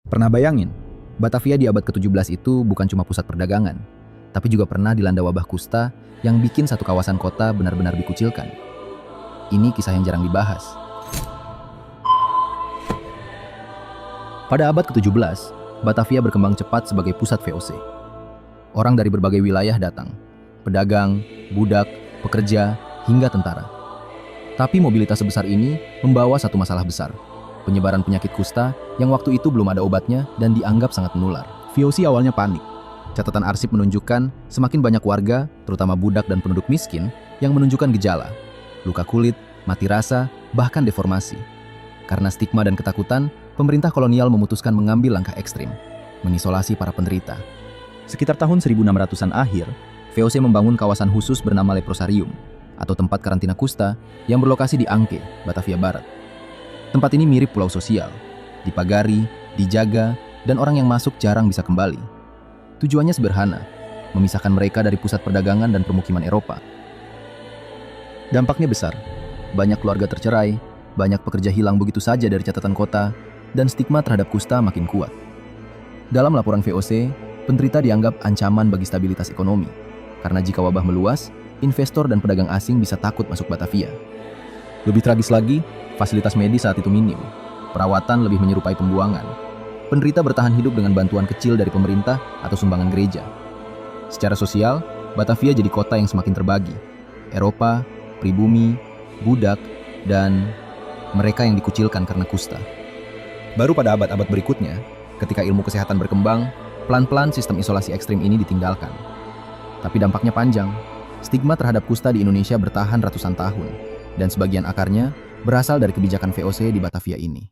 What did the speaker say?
Pernah bayangin, Batavia di abad ke-17 itu bukan cuma pusat perdagangan, tapi juga pernah dilanda wabah kusta yang bikin satu kawasan kota benar-benar dikucilkan. Ini kisah yang jarang dibahas. Pada abad ke-17, Batavia berkembang cepat sebagai pusat VOC. Orang dari berbagai wilayah datang, pedagang, budak, pekerja, hingga tentara. Tapi mobilitas sebesar ini membawa satu masalah besar, penyebaran penyakit kusta yang waktu itu belum ada obatnya dan dianggap sangat menular. VOC awalnya panik. Catatan arsip menunjukkan semakin banyak warga, terutama budak dan penduduk miskin, yang menunjukkan gejala, luka kulit, mati rasa, bahkan deformasi. Karena stigma dan ketakutan, pemerintah kolonial memutuskan mengambil langkah ekstrim, mengisolasi para penderita. Sekitar tahun 1600-an akhir, VOC membangun kawasan khusus bernama Leprosarium, atau tempat karantina kusta yang berlokasi di Angke, Batavia Barat. Tempat ini mirip pulau sosial, dipagari, dijaga, dan orang yang masuk jarang bisa kembali. Tujuannya sederhana, memisahkan mereka dari pusat perdagangan dan permukiman Eropa. Dampaknya besar, banyak keluarga tercerai, banyak pekerja hilang begitu saja dari catatan kota, dan stigma terhadap kusta makin kuat. Dalam laporan VOC, penderita dianggap ancaman bagi stabilitas ekonomi, karena jika wabah meluas, investor dan pedagang asing bisa takut masuk Batavia. Lebih tragis lagi, fasilitas medis saat itu minim, perawatan lebih menyerupai pembuangan. Penderita bertahan hidup dengan bantuan kecil dari pemerintah atau sumbangan gereja. Secara sosial, Batavia jadi kota yang semakin terbagi. Eropa, pribumi, budak, dan mereka yang dikucilkan karena kusta. Baru pada abad-abad berikutnya, ketika ilmu kesehatan berkembang, pelan-pelan sistem isolasi ekstrim ini ditinggalkan. Tapi dampaknya panjang. Stigma terhadap kusta di Indonesia bertahan ratusan tahun, dan sebagian akarnya berasal dari kebijakan VOC di Batavia ini.